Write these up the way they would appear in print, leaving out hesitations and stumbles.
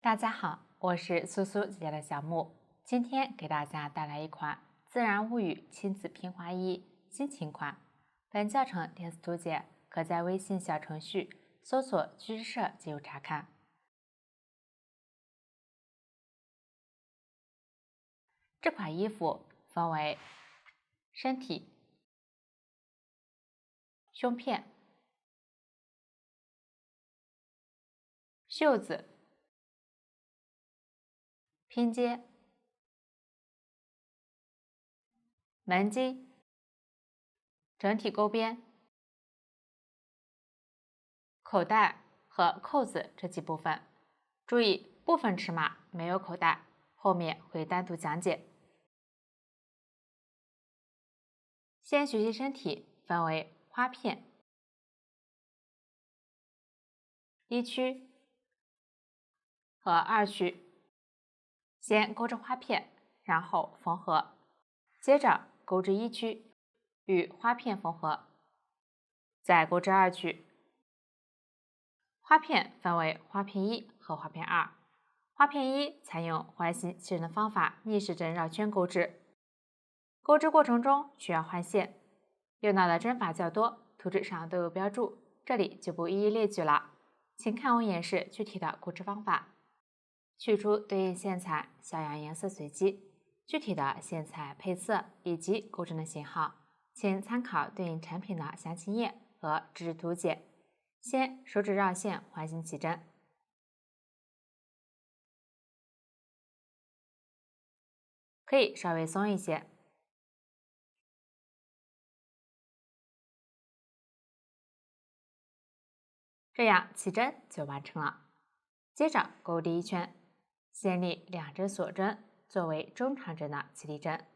大家好，我是苏苏姐姐的小木，今天给大家带来一款自然物语亲子拼花衣新情款。本教程电子图解可在微信小程序搜索“居之社”进入查看。这款衣服分为身体、胸片、袖子、拼接、门襟、整体钩边、口袋和扣子这几部分。注意，部分尺码没有口袋，后面会单独讲解。先学习身体，分为花片、一区和二区。先钩织花片，然后缝合，接着钩织一区，与花片缝合，再钩织二区。花片分为花片一和花片二。花片一采用环形系针的方法逆时针绕圈钩织，钩织过程中需要换线，用到的针法较多，图纸上都有标注，这里就不一一列举了，请看我演示具体的钩织方法。取出对应线材，小样颜色随机，具体的线材配色以及钩针的型号，请参考对应产品的详情页和纸质图解。先手指绕线环形起针，可以稍微松一些。这样起针就完成了。接着钩第一圈，先立2针锁针作为中长针的起立针，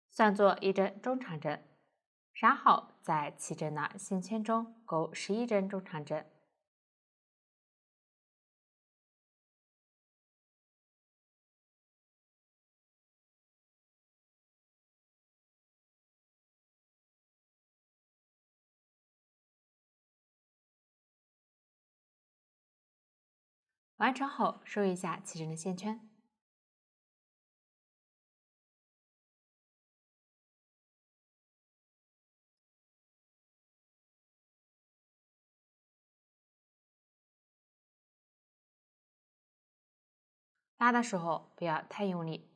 算作1针中长针，然后在起针的线圈中钩11针中长针。完成后收一下起针的线圈。拉的时候不要太用力。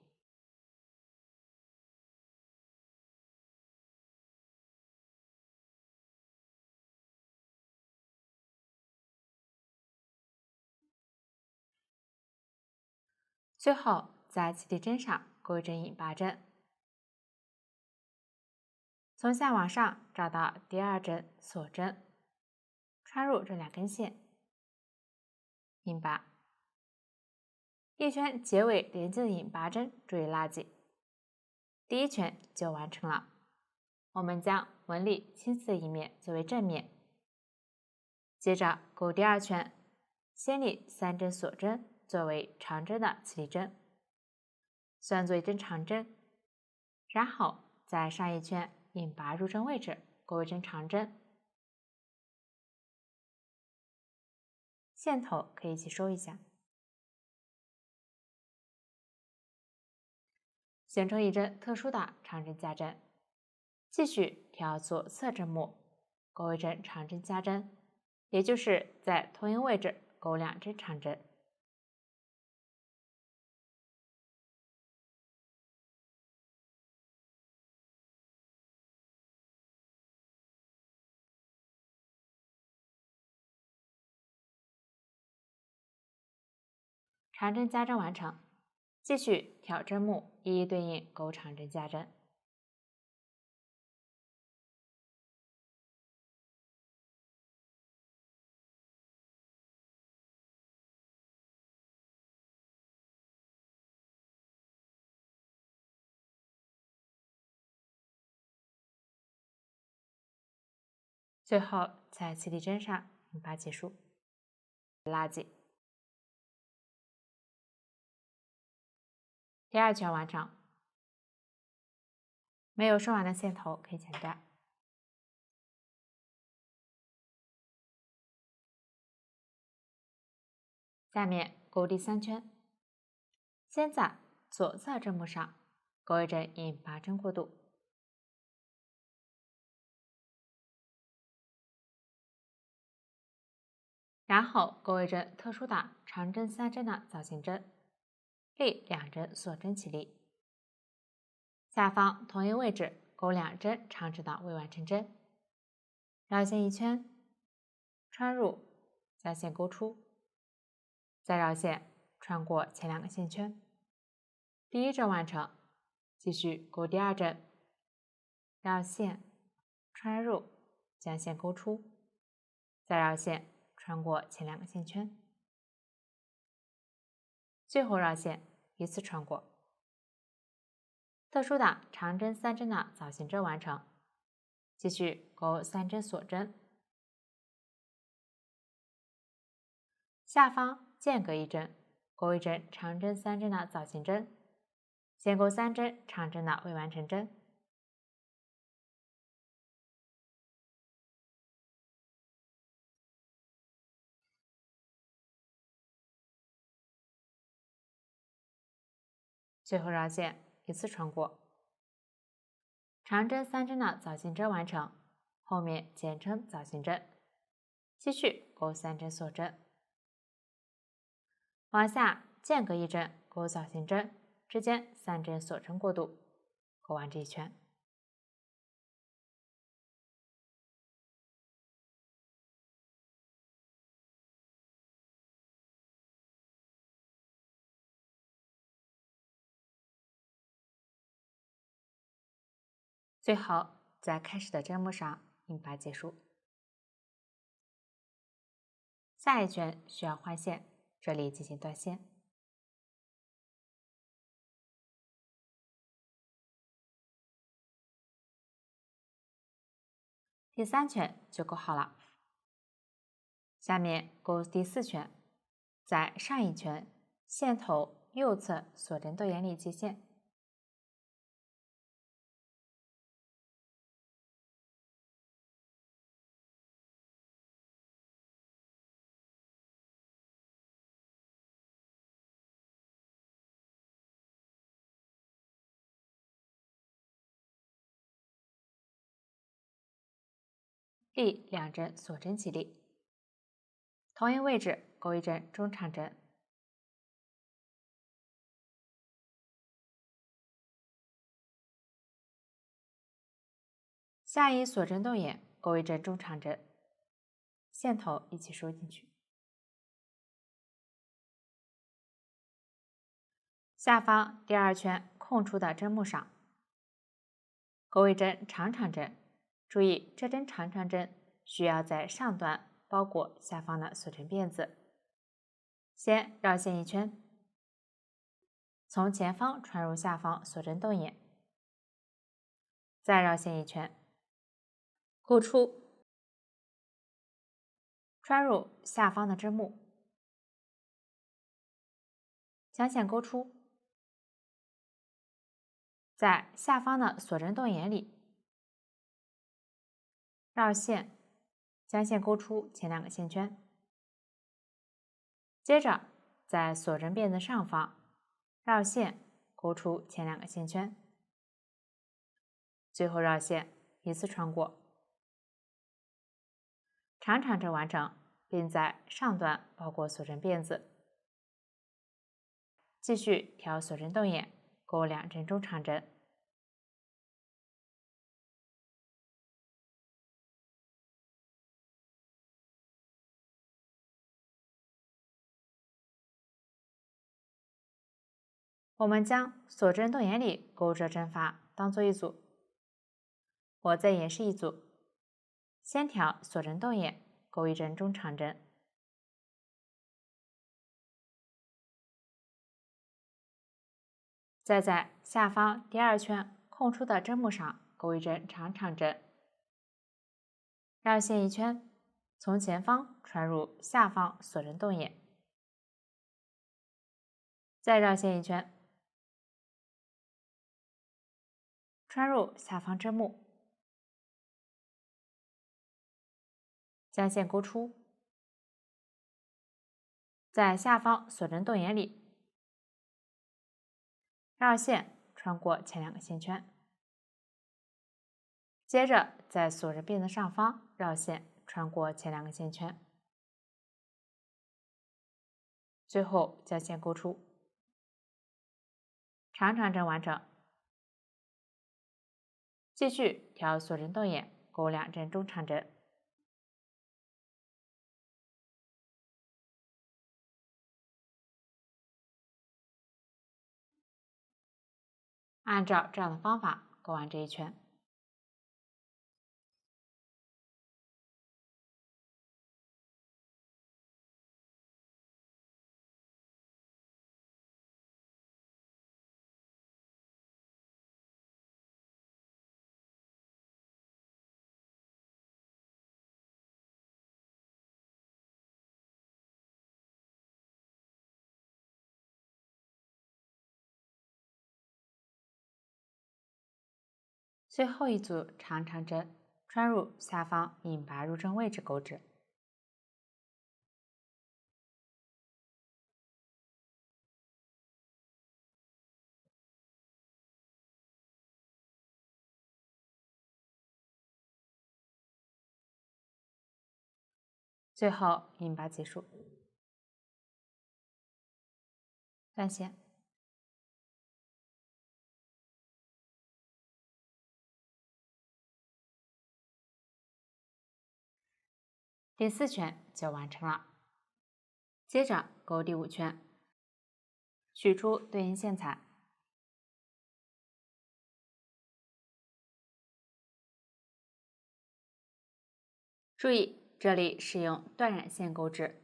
最后在起立针上钩一针引拔针，从下往上找到第2针锁针，穿入这2根线，引拔。一圈结尾连接的引拔针注意拉紧，第1圈就完成了。我们将纹理青色的一面作为正面，接着钩第2圈，先立3针锁针作为长针的起立针，算作1针长针，然后在上一圈引拔入针位置钩1针长针，线头可以一起收一下，形成1针特殊的长针加针。继续挑左侧针目，钩1针长针加针，也就是在同一位置钩2针长针。长针加针完成，继续挑针目一一对应钩长针加针。最后在起立针上引拔结束，拉紧。第2圈完成，没有收完的线头可以剪断。下面勾第3圈，先在左侧针目上勾一针引拔针过渡，然后勾一针特殊的长针3针的造型针，立2针锁针起立，下方同一位置勾2针长直的未完成针，绕线1圈，穿入，将线勾出，再绕线穿过前2个线圈，第1针完成，继续勾第2针，绕线穿入，将线勾出，再绕线穿过前2个线圈，最后绕线依次穿过。特殊的长针3针的造型针完成，继续勾3针锁针，下方间隔1针勾一针长针3针的造型针，先勾3针长针的未完成针，最后绕线依次穿过。长针3针的造型针完成，后面简称造型针，继续勾3针锁针，往下间隔1针勾造型针，之间3针锁针过渡，勾完这一圈。最后在开始的针目上引拔结束。下一圈需要换线，这里进行断线。第3圈就勾好了，下面勾第4圈，在上一圈线头右侧锁针逗眼里接线，立2针锁针起立，同一位置勾一针中长针，下一锁针逗眼勾一针中长针，线头一起收进去。下方第2圈空出的针目上勾一针长长针，注意这针长长针需要在上端包裹下方的锁针辫子。先绕线1圈，从前方穿入下方锁针逗眼，再绕线1圈，勾出，穿入下方的针目，将线勾出，在下方的锁针逗眼里绕线，将线勾出前2个线圈，接着在锁针辫子上方绕线勾出前2个线圈，最后绕线依次穿过。长长针完成，并在上端包裹锁针辫子，继续挑锁针逗眼，勾2针中长针。我们将锁针逗眼里勾着针法当做一组，我再演示一组，先挑锁针逗眼，勾一针中长针，再在下方第2圈空出的针目上勾一针长长针，绕线1圈，从前方穿入下方锁针逗眼，再绕线1圈，穿入下方针目，将线勾出，在下方锁针洞眼里绕线穿过前2个线圈，接着在锁针边的上方绕线穿过前2个线圈，最后将线勾出，长长针完成。继续调锁针洞眼，勾2针中长针。按照这样的方法勾完这一圈。最后一组长长针穿入下方引拔入针位置钩织。最后引拔结束，断线。第4圈就完成了。接着钩第5圈，取出对应线材。注意，这里是用断染线钩织，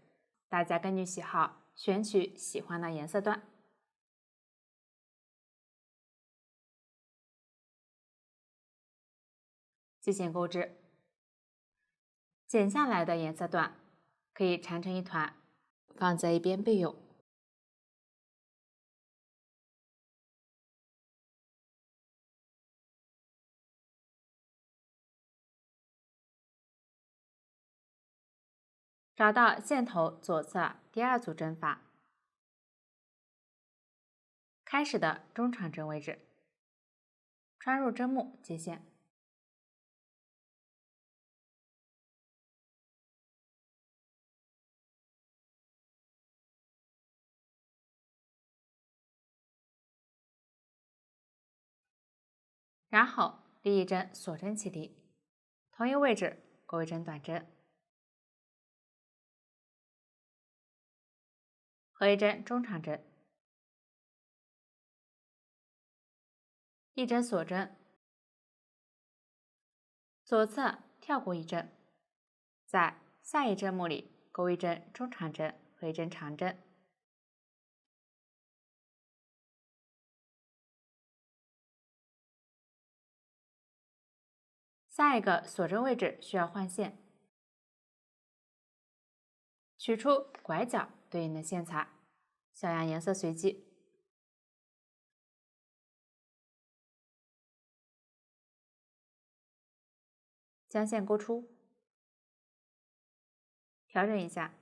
大家根据喜好选取喜欢的颜色段。接线钩织，剪下来的颜色段可以缠成一团，放在一边备用。找到线头左侧第2组针法，开始的中长针位置，穿入针目接线。然后立一针锁针起立，同一位置钩一针短针，合一针中长针，一针锁针，左侧跳过一针，在下一针目里钩一针中长针和一针长针。下一个锁针位置需要换线，取出拐角对应的线材，小样颜色随机。将线勾出，调整一下，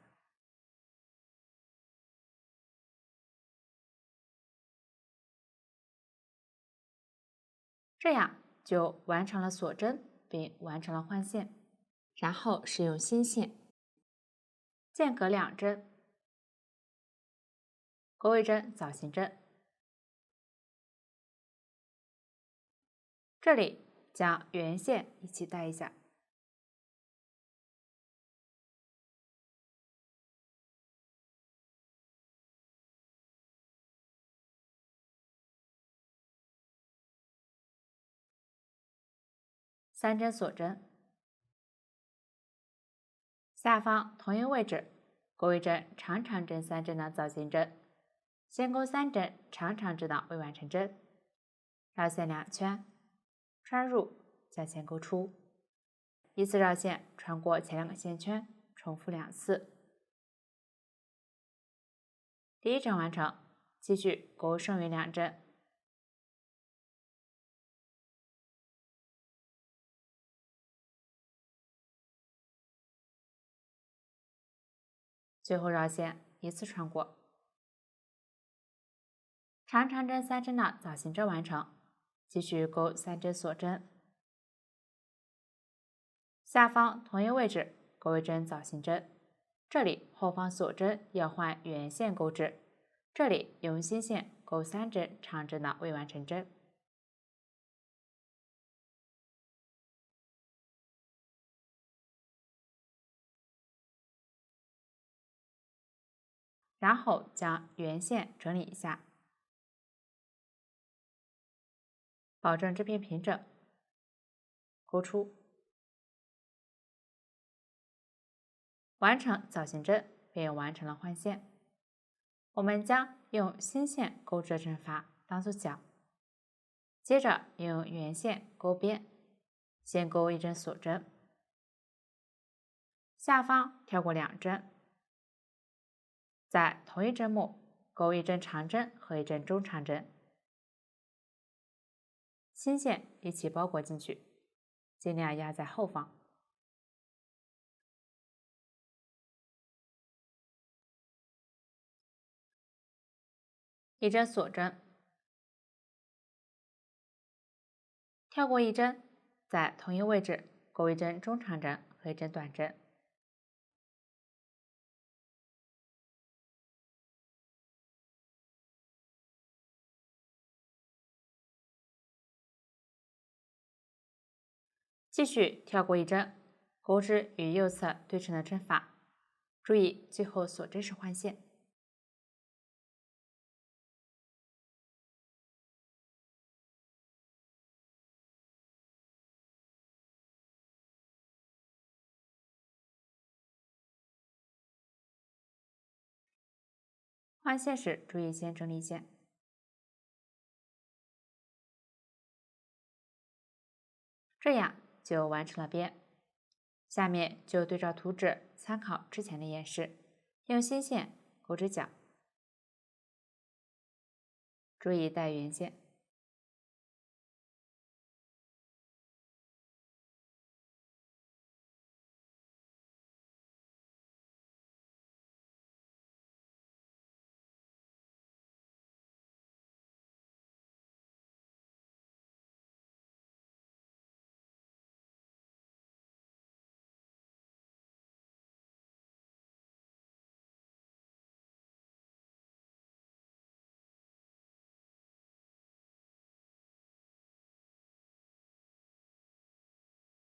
这样就完成了锁针，并完成了换线。然后使用新线，间隔2针，钩一针枣形针，这里将原线一起带一下。3针锁针，下方同一位置钩一针长长针3针的枣形针，先钩3针长长针的未完成针，绕线2圈，穿入，将线钩出，依次绕线穿过前2个线圈，重复2次。第1针完成，继续钩剩余2针。最后绕线，依次穿过。长长针3针的枣形针完成，继续钩3针锁针，下方同一位置钩1针枣形针，这里后方锁针要换圆线钩织，这里用新线钩3针长针的未完成针。然后将圆线整理一下，保证这边平整，钩出，完成枣形针便完成了换线。我们将用新线钩织的针法当做角，接着用圆线钩边，先钩1针锁针，下方跳过2针，在同一针目钩1针长针和1针中长针，新线一起包裹进去，尽量压在后方。1针锁针，跳过1针，在同一位置钩1针中长针和1针短针。继续跳过1针，钩织与右侧对称的针法，注意最后锁针时换线。换线时注意先整理线。这样就完成了边。下面就对照图纸参考之前的演示，用新线钩织角，注意带圆线。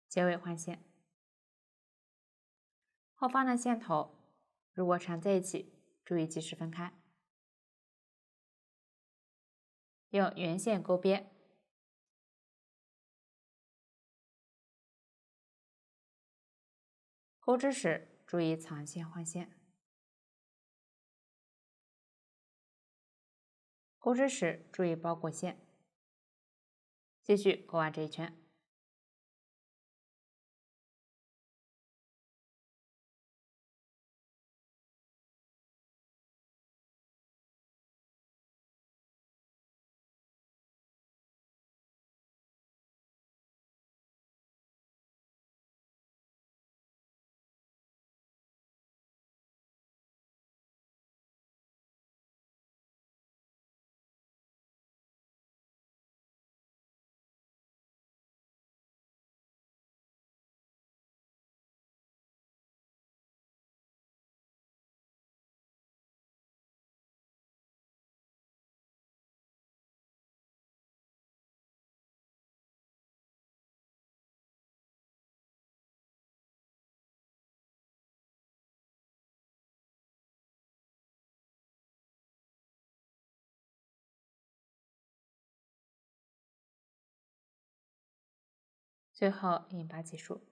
结尾换线，后方的线头如果缠在一起，注意及时分开。用圆线钩边，钩织时注意藏线换线，钩织时注意包裹线。继续钩完这一圈。最后引拔结束。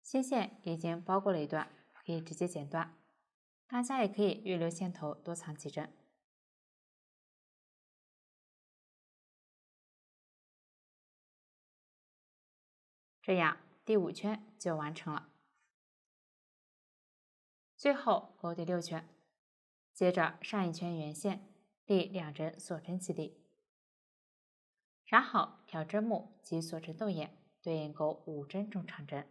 新线已经包裹了一段，可以直接剪断。大家也可以预留线头，多藏几针。这样第5圈就完成了。最后钩第6圈，接着上一圈圆线，第2针锁针起立，然后挑针目及锁针动眼，对应钩5针中长针。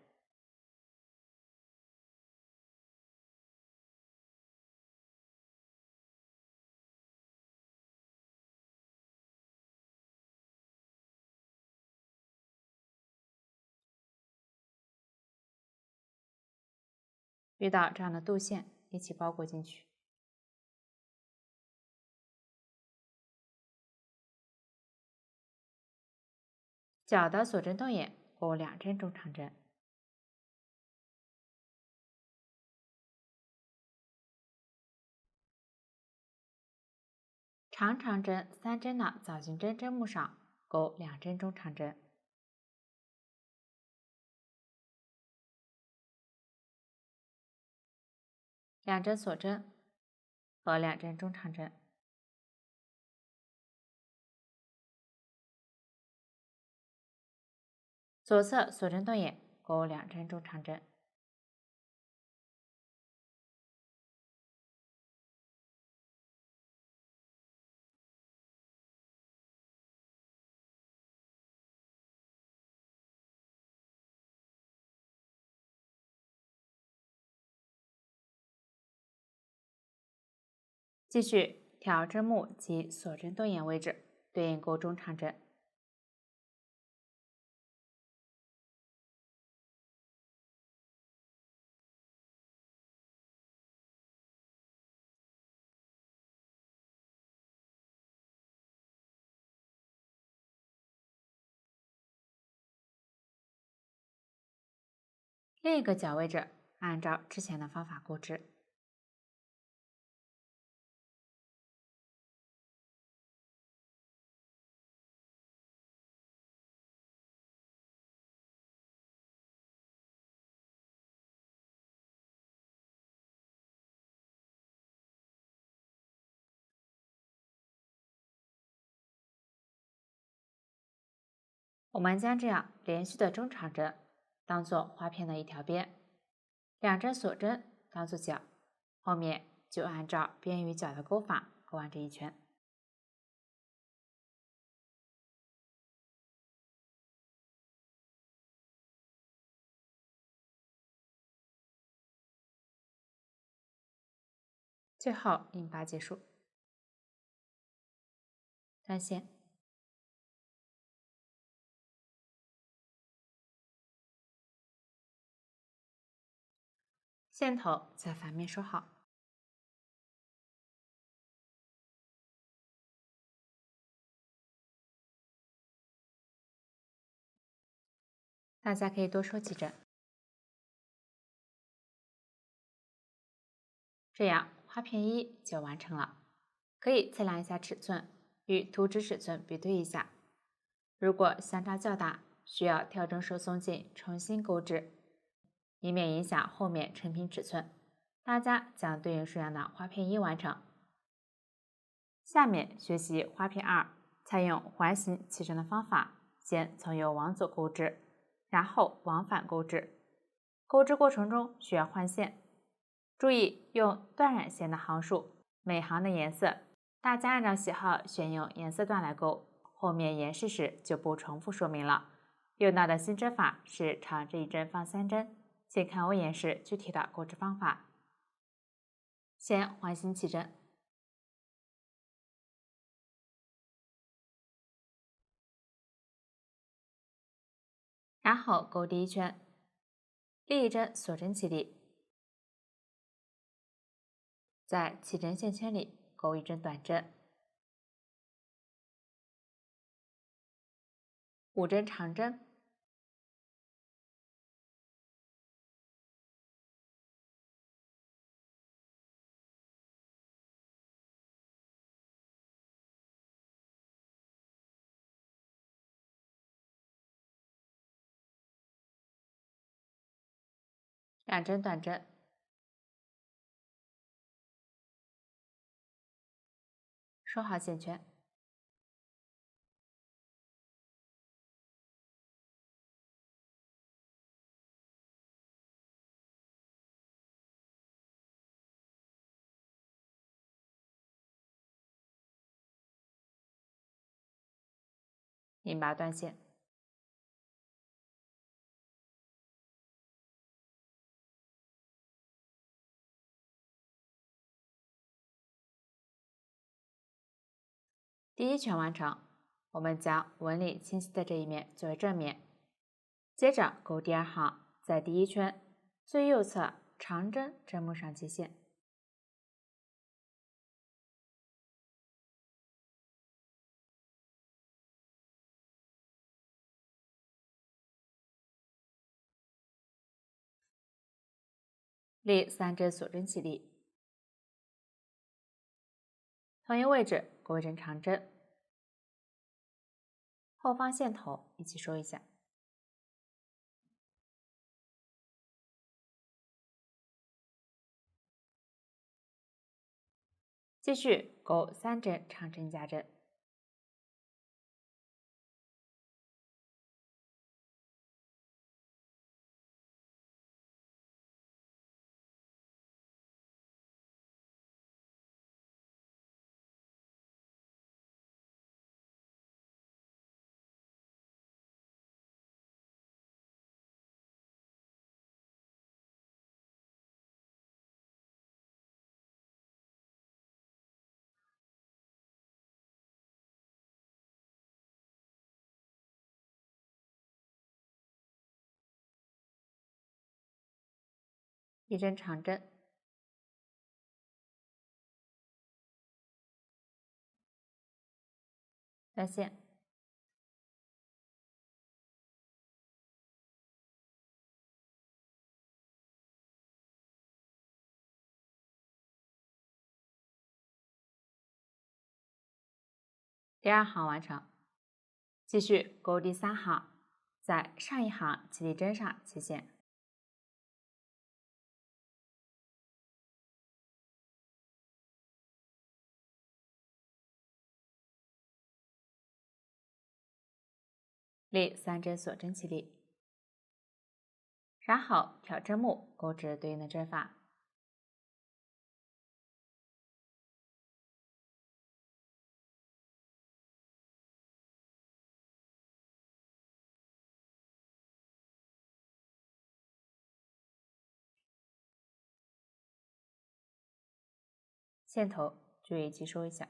遇到这样的度线，一起包裹进去。角的锁针动眼勾2针中长针，长针3针的枣形针针目上勾2针中长针，两针锁针和2针中长针，左侧锁针动眼勾2针中长针，继续挑针目及锁针动眼位置对应勾中长针。另一个角位置按照之前的方法钩织。我们将这样连续的中长针当做花片的一条边，2针锁针当做角，后面就按照边与角的钩法钩完这一圈。最后引拔结束，断线。线头在反面收好。大家可以多收几针，这样花片1就完成了。可以测量一下尺寸，与图纸尺寸比对一下。如果相差较大，需要调整手松紧，重新钩织，以免影响后面成品尺寸。大家将对应数量的花片1完成。下面学习花片2，采用环形起针的方法，先从右往左钩织，然后往返钩织。钩织过程中需要换线，注意用断染线的行数，每行的颜色，大家按照喜好选用颜色段来钩，后面演示时就不重复说明了。用到的新针法是长针1针放3针，请看我演示具体的钩织方法。先环形起针，然后钩第一圈，立一针锁针起立，在起针线圈里钩1针短针，5针长针，2针短针，收好线圈。引拔断线，第一圈完成。我们将纹理清晰的这一面作为正面，接着钩第2行，在第一圈最右侧长针针目上接线。立3针锁针起立，同一位置钩一针长针，后方线头一起收一下。继续钩3针长针加针。一针长针，断线，第2行完成。继续钩第3行，在上一行起立针上切线。立3针锁针起立，然后挑针目钩至对应的针法。线头注意记收一下。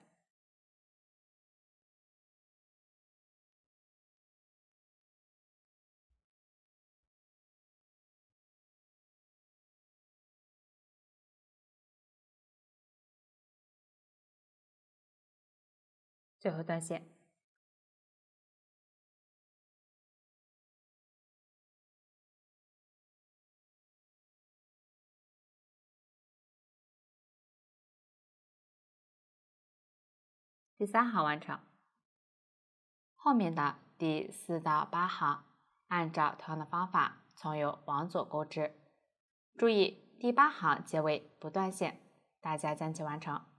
最后断线。第3行完成。后面的第4到8行，按照同样的方法从右往左钩织。注意第8行结尾不断线，大家将其完成。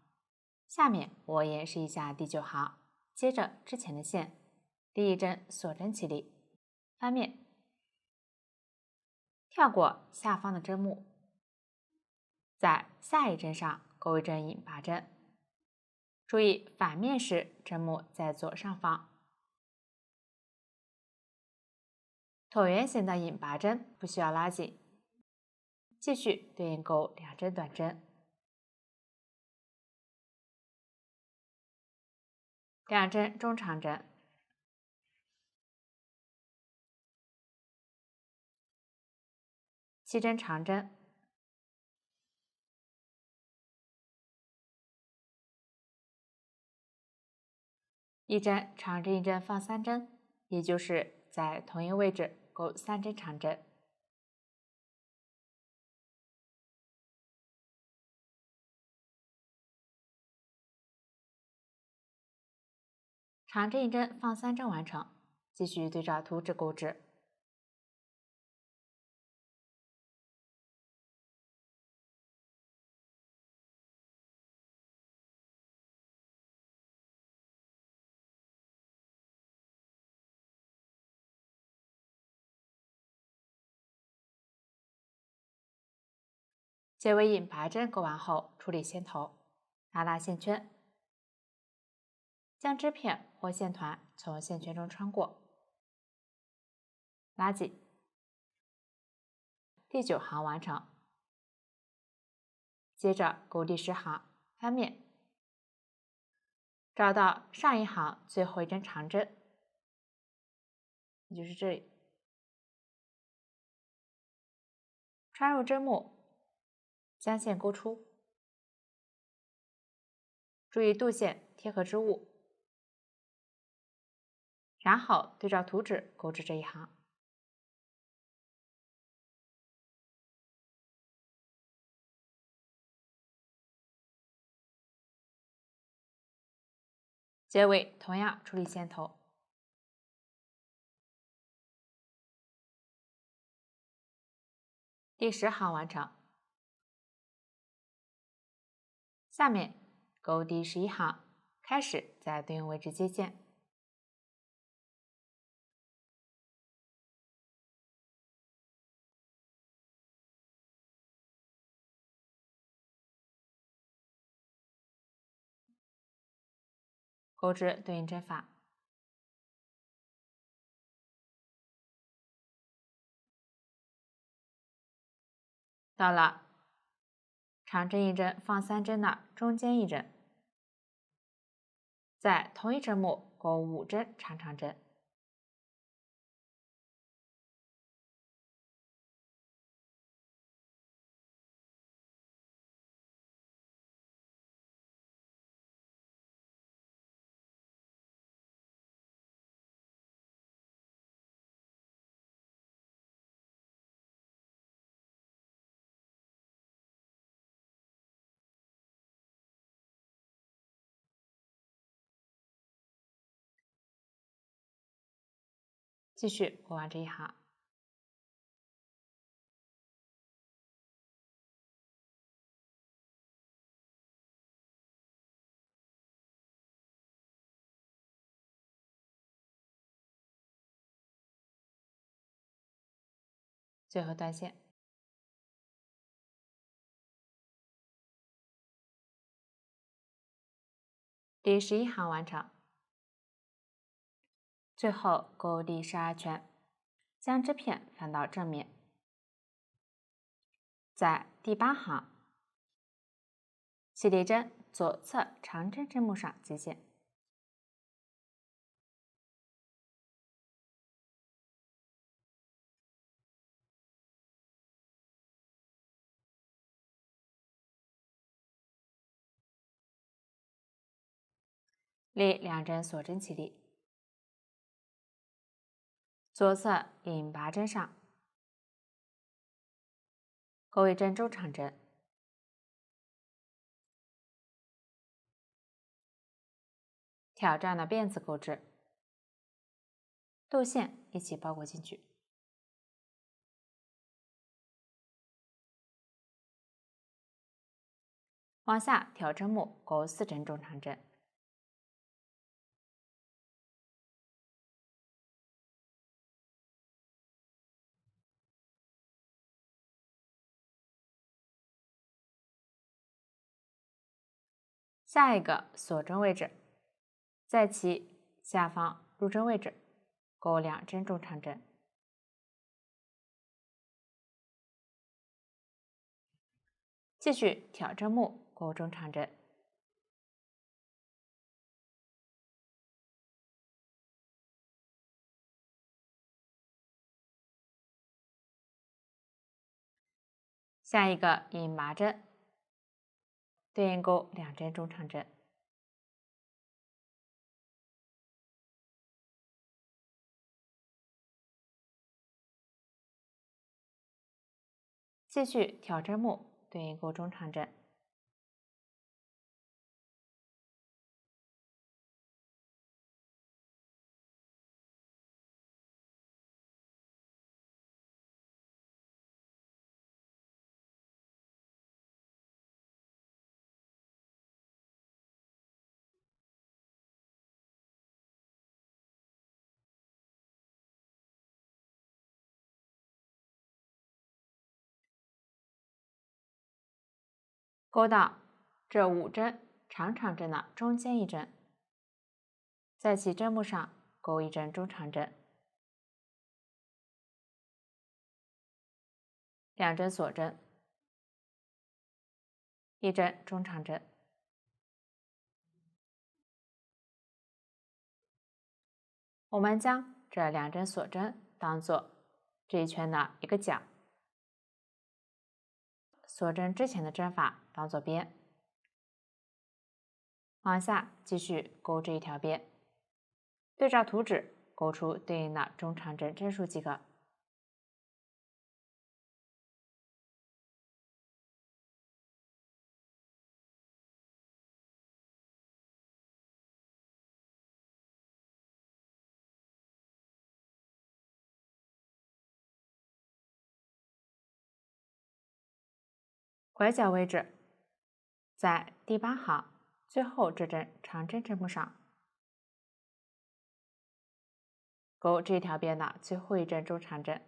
下面我演示一下第9行，接着之前的线，第1针锁针起立，翻面，跳过下方的针目，在下一针上钩一针引拔针。注意反面时针目在左上方。椭圆形的引拔针不需要拉紧，继续对应钩2针短针，2针中长针，7针长针，1针长针1针放3针，也就是在同一位置钩3针长针。长针1针放3针完成，继续对照图纸钩织。结尾引拔针钩完后，处理线头，拉线圈，将织片或线团从线圈中穿过，拉紧。第9行完成。接着钩第10行，翻面，找到上一行最后1针长针，也就是这里，穿入针目，将线勾出，注意度线贴合之物，然后对照图纸勾织这一行。结尾同样处理线头。第10行完成。下面勾第11行，开始在对应位置接线。勾织对应针法。到了长针一针放3针的中间一针，在同一针目勾5针长长针，继续勾完这一行。最后断线。第11行完成。最后勾第12圈，将织片翻到正面，在第8行起立针左侧长针针目上接线。立2针锁针起立，左侧引拔针上，勾一针中长针，挑这样的辫子勾织，度线一起包裹进去。往下挑针目勾4针中长针，下一个锁针位置，在其下方入针位置勾2针中长针，继续挑针目勾中长针，下一个引拔针，对应勾2针中长针，继续挑针目对应勾中长针，勾到这5针长长针的中间一针，在其针目上勾一针中长针，2针锁针，一针中长针。我们将这2针锁针当做这一圈的一个角，锁针之前的针法当做边，往下继续勾这一条边，对照图纸勾出对应的中长针针数即可。拐角位置在第8行最后这针长针针目上，勾这条边的最后一针中长针，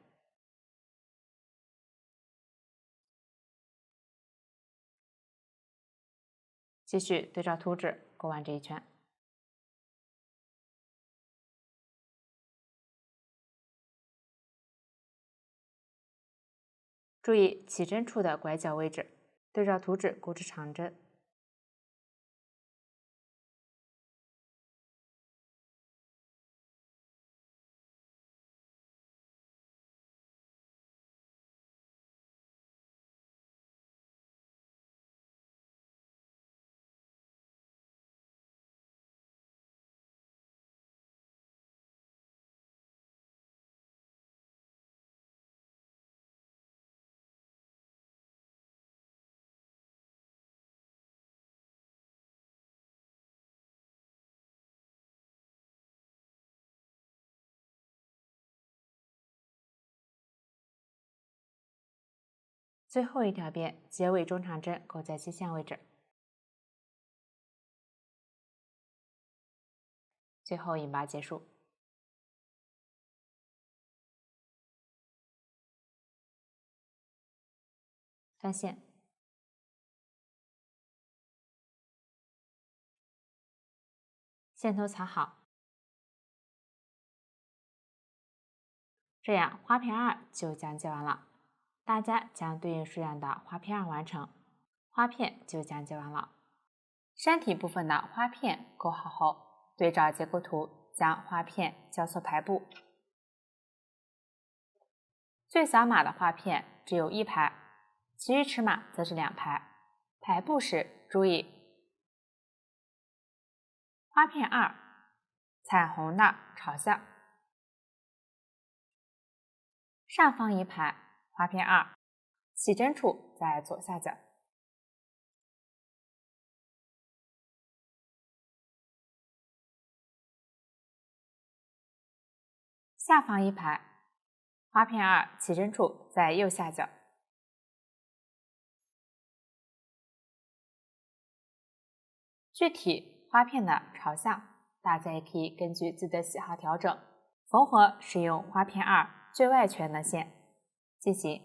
继续对照图纸勾完这一圈。注意起针处的拐角位置，对照图纸勾至长针。最后一条边结尾中长针勾在基线位置，最后引拔结束。翻线，线头藏好，这样花片2就讲解完了。大家将对应数量的花片2完成，花片就讲解完了。山体部分的花片勾好后，对照结构图将花片交错排布。最小码的花片只有1排，其余尺码则是2排。排布时注意，花片2彩虹的朝向，上方1排花片2起针处在左下角。下方1排花片2起针处在右下角。具体花片的朝向，大家也可以根据自己的喜好调整。缝合使用花片2最外圈的线进行，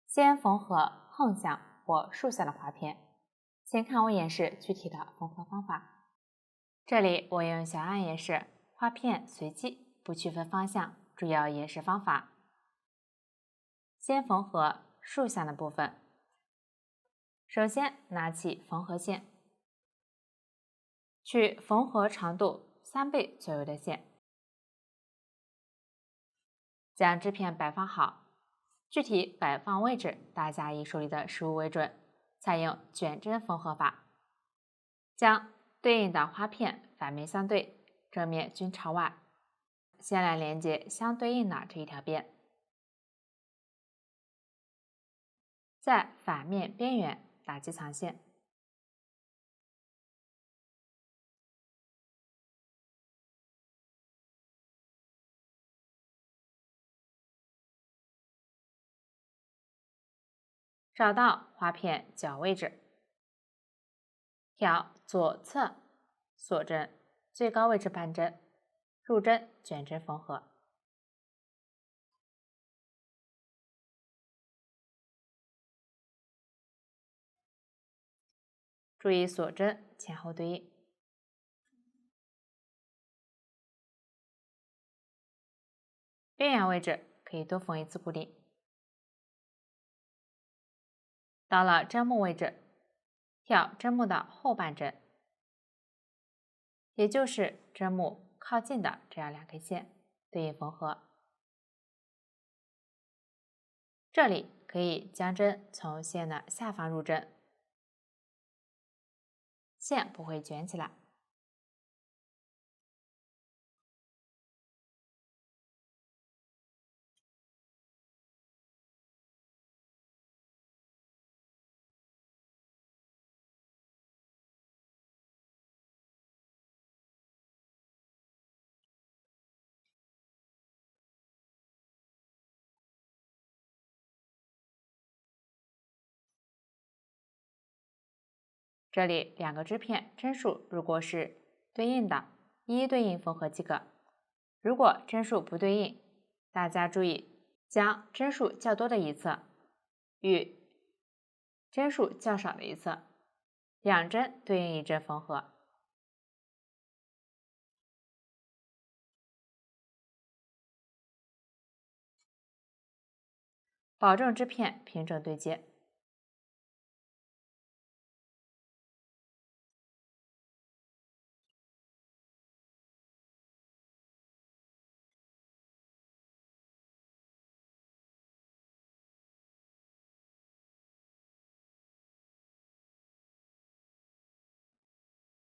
先缝合横向或竖向的花片。请看我演示具体的缝合方法。这里我用小案演示，花片随机，不区分方向，主要演示方法。先缝合竖向的部分，首先拿起缝合线，取缝合长度3倍左右的线，将织片摆放好。具体摆放位置，大家以手里的实物为准，采用卷针缝合法，将对应的花片反面相对，正面均朝外。先来连接相对应的这一条边，在反面边缘打击藏线，找到花片角位置，挑左侧锁针最高位置半针，入针卷针缝合。注意锁针前后对应。边缘位置可以多缝1次固定。到了针目位置，挑针目的后半针，也就是针目靠近的这样2根线对应缝合。这里可以将针从线的下方入针，线不会卷起来。这里2个织片针数如果是对应的，一一对应缝合即可。如果针数不对应，大家注意将针数较多的一侧与针数较少的一侧2针对应1针缝合，保证织片平整对接。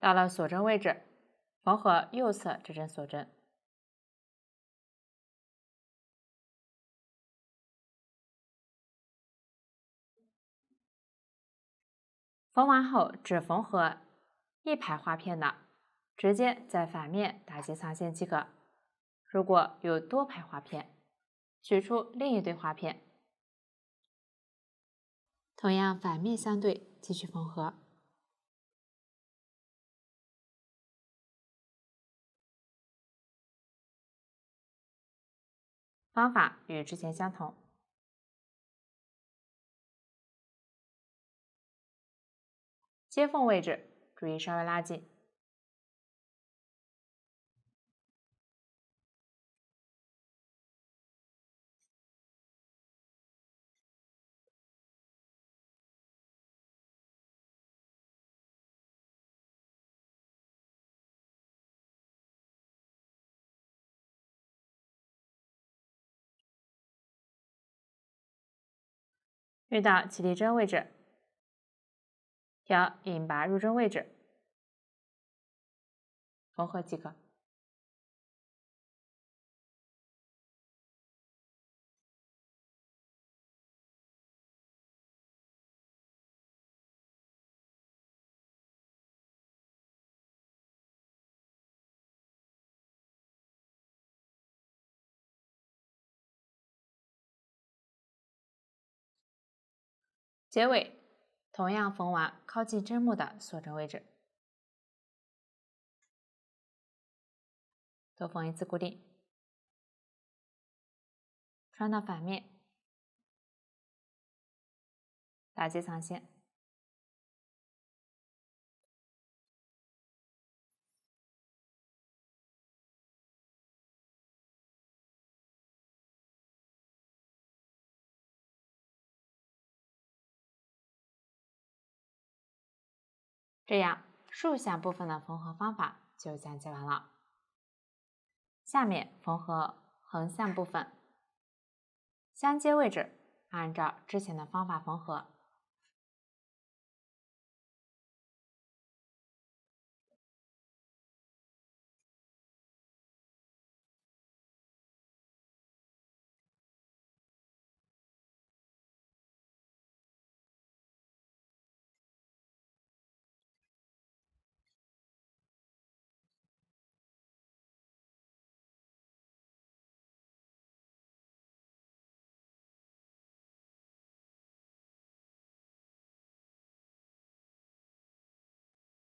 到了锁针位置，缝合右侧这针锁针。缝完后只缝合1排花片的，直接在反面打结藏线即可。如果有多排花片，取出另一对花片，同样反面相对继续缝合。方法与之前相同。接缝位置注意稍微拉紧。遇到起立针位置，调引拔入针位置，缝合即可。结尾同样缝完靠近针目的锁针位置，多缝一次固定，穿到反面，打结藏线。这样竖向部分的缝合方法就讲解完了。下面缝合横向部分，相接位置按照之前的方法缝合。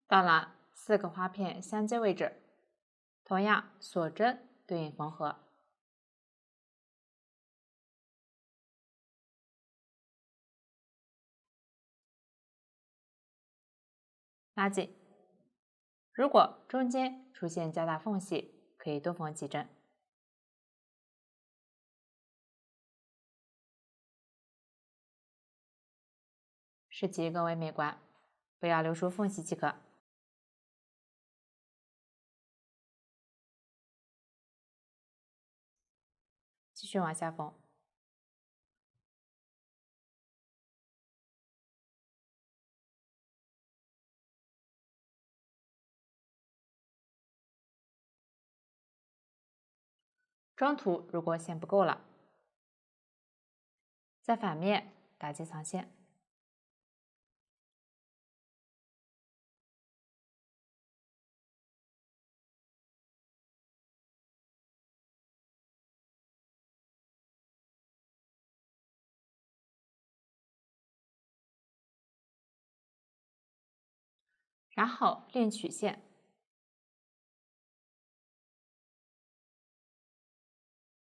到了4个花片相接位置，同样锁针对应缝合，拉紧。如果中间出现较大缝隙，可以多缝几针，使其更为美观，不要留出缝隙即可。继续往下缝。中途如果线不够了，在反面打结藏线，然后另取线，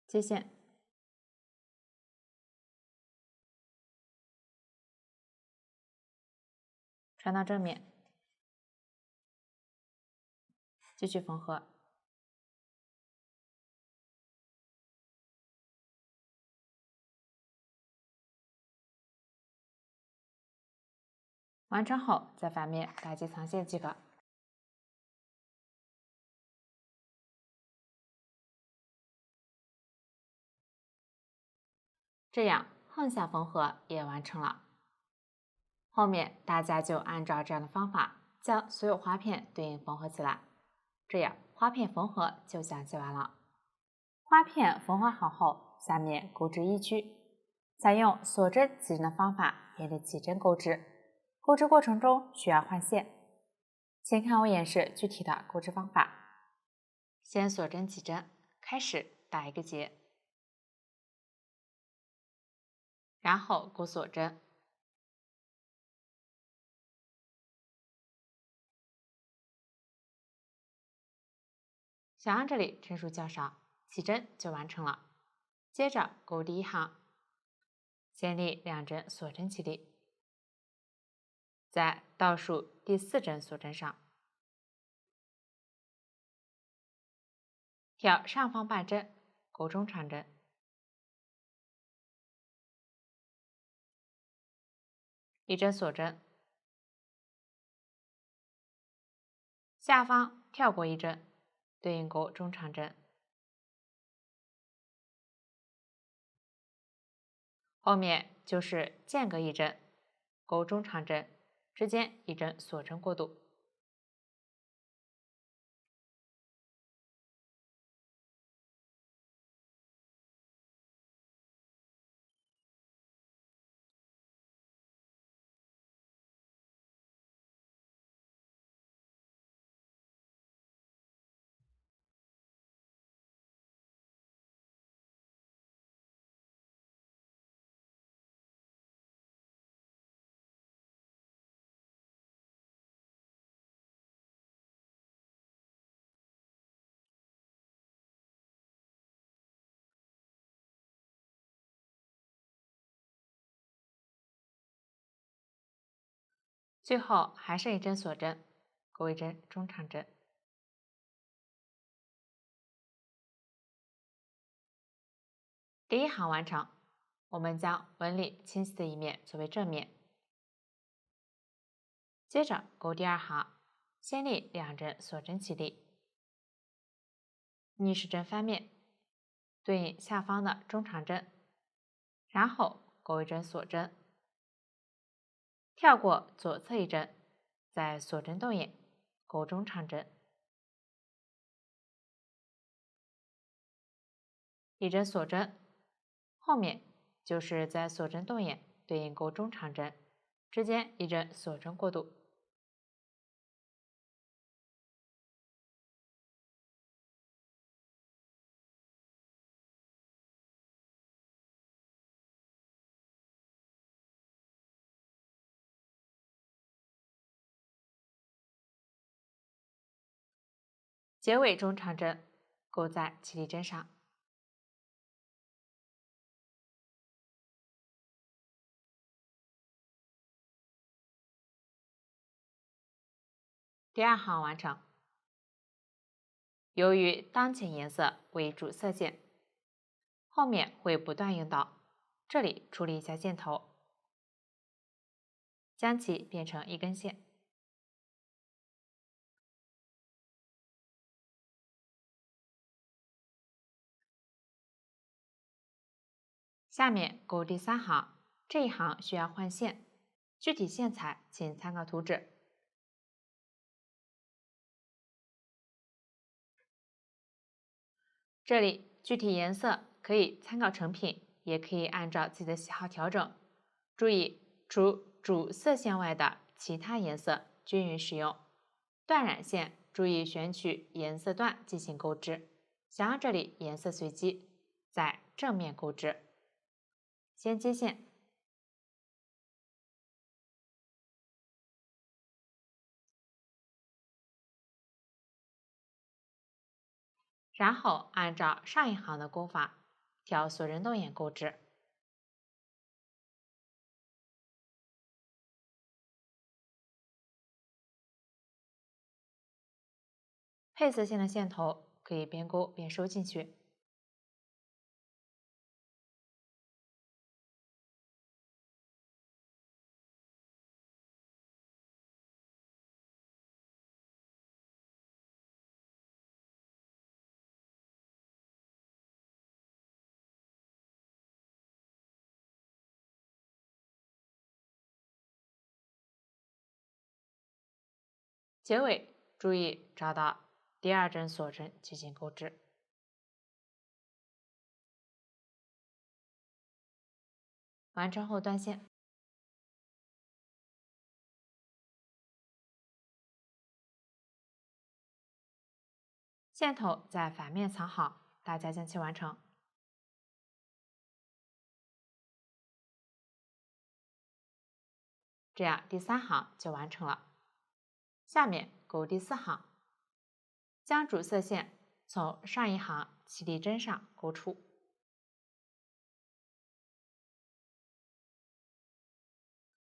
接线，传到正面，继续缝合。完成后，在反面打结藏线即可。这样横向缝合也完成了。后面大家就按照这样的方法，将所有花片对应缝合起来，这样花片缝合就讲解完了。花片缝合好后，下面钩织衣区，采用锁针起针的方法，沿着起针钩织。钩织过程中需要换线，请看我演示具体的钩织方法。先锁针起针，开始打一个结，然后钩锁针，小样这里针数较少，起针就完成了。接着钩第一行，先立2针锁针起立，在倒数第4针锁针上挑上方半针，钩中长针，一针锁针，下方跳过一针，对应钩中长针，后面就是间隔一针，钩中长针，之间一针锁针过渡。最后还是一针锁针，钩一针中长针。第一行完成，我们将纹理清晰的一面作为正面。接着钩第二行，先立2针锁针起立，逆时针翻面，对应下方的中长针，然后钩一针锁针，跳过左侧一针，在锁针动眼钩中长针，一针锁针，后面就是在锁针动眼对应钩中长针，之间一针锁针过渡。结尾中长针钩在起立针上。第二行完成。由于当前颜色为主色线，后面会不断用到，这里处理一下箭头，将其变成一根线。下面钩第3行，这一行需要换线，具体线材请参考图纸。这里具体颜色可以参考成品，也可以按照自己的喜好调整。注意，除主色线外的其他颜色均匀使用。断染线注意选取颜色段进行钩织，想要这里颜色随机，在正面钩织。先接线，然后按照上一行的钩法挑锁人动眼钩织。配色线的线头可以边钩边收进去。结尾注意找到第二针锁针进行钩织。完成后断线。线头在反面藏好，大家将其完成。这样第3行就完成了。下面钩第4行，将主色线从上一行起立针上钩出。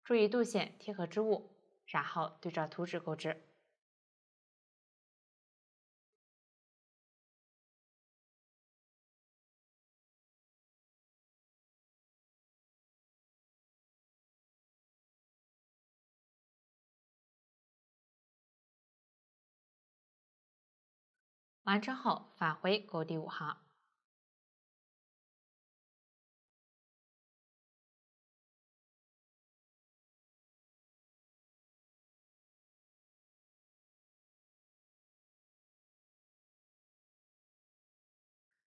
注意度线贴合织物，然后对照图纸钩织。完成后返回钩第5行。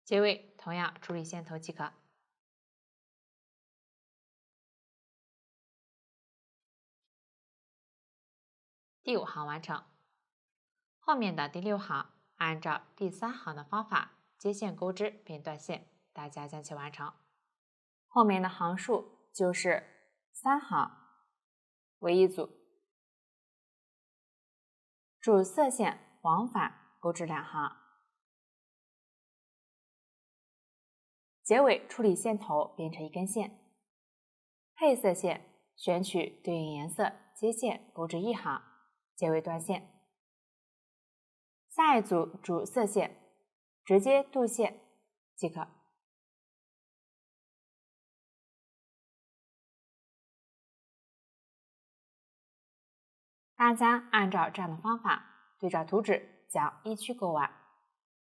结尾同样处理线头即可。第5行完成。后面的第6行按照第3行的方法接线钩织并断线，大家将其完成。后面的行数就是3行为一组，主色线往返钩织2行，结尾处理线头变成一根线，配色线选取对应颜色接线钩织1行，结尾断线。下一组主色线直接渡线即可。大家按照这样的方法对照图纸将1区钩完。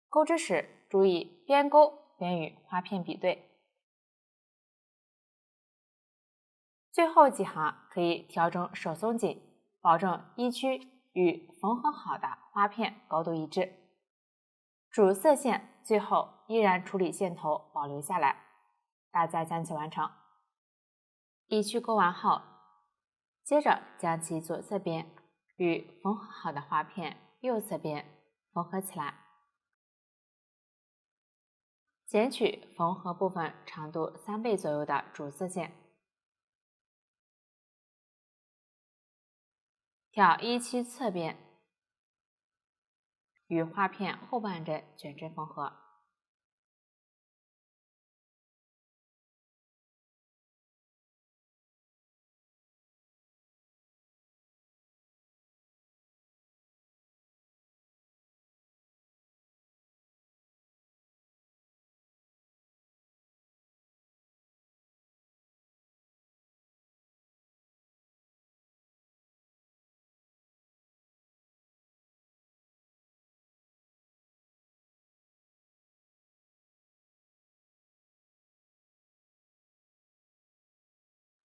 钩织时注意边钩边与花片比对。最后几行可以调整手松紧，保证1区与缝合好的花片高度一致。主色线最后依然处理线头保留下来，大家将其完成。1区钩完后，接着将其左侧边与缝合好的花片右侧边缝合起来，剪取缝合部分长度3倍左右的主色线，挑1区侧边与花片后半针卷针缝合。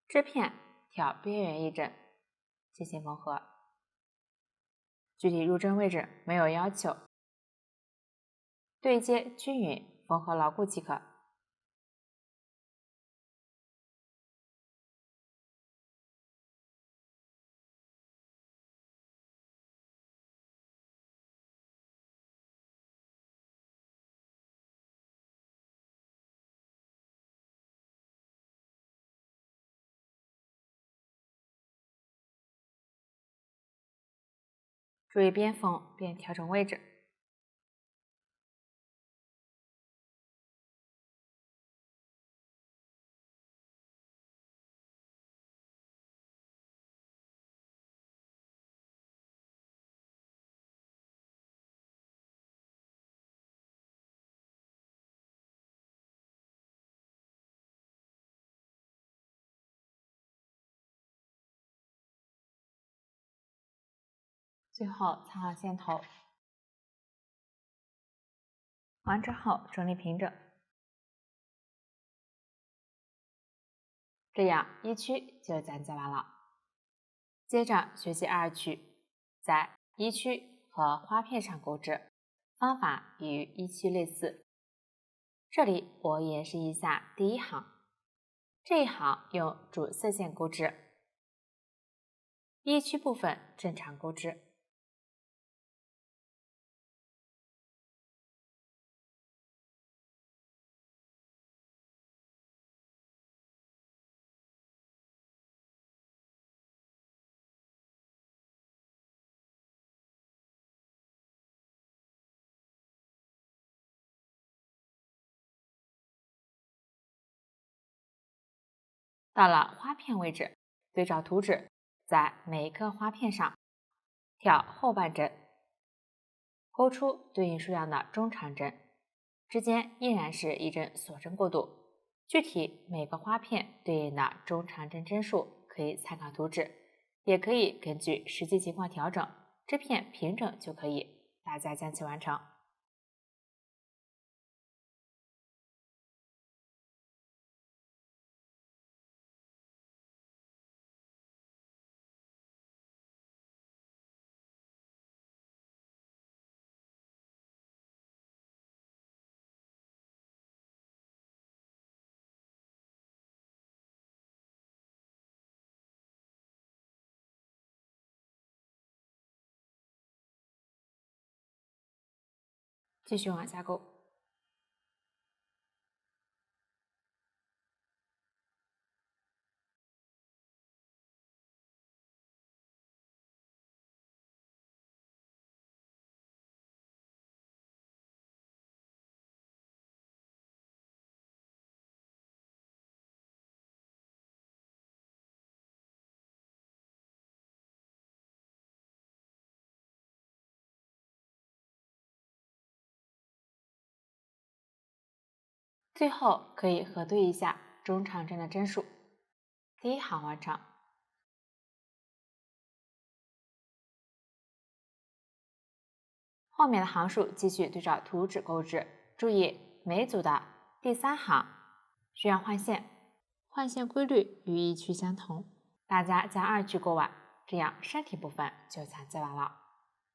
织片挑边缘一针进行缝合，具体入针位置没有要求，对接均匀缝合牢固即可。注意边缝，边调整位置。最后藏好线头，完成后整理平整。这样一区就讲解完了。接着学习二区，在一区和花片上钩织，方法与一区类似。这里我演示一下第一行，这一行用主色线钩织，一区部分正常钩织。到了花片位置，对照图纸，在每个花片上挑后半针，钩出对应数量的中长针，之间依然是一针锁针过渡。具体每个花片对应的中长针针数可以参考图纸，也可以根据实际情况调整，织片平整就可以。大家将其完成。继续往下钩。最后可以核对一下中长针的针数。第一行完成。后面的行数继续对照图纸钩织，注意每组的第三行需要换线，换线规律与一区相同。大家将二区钩完，这样身体部分就讲解完了。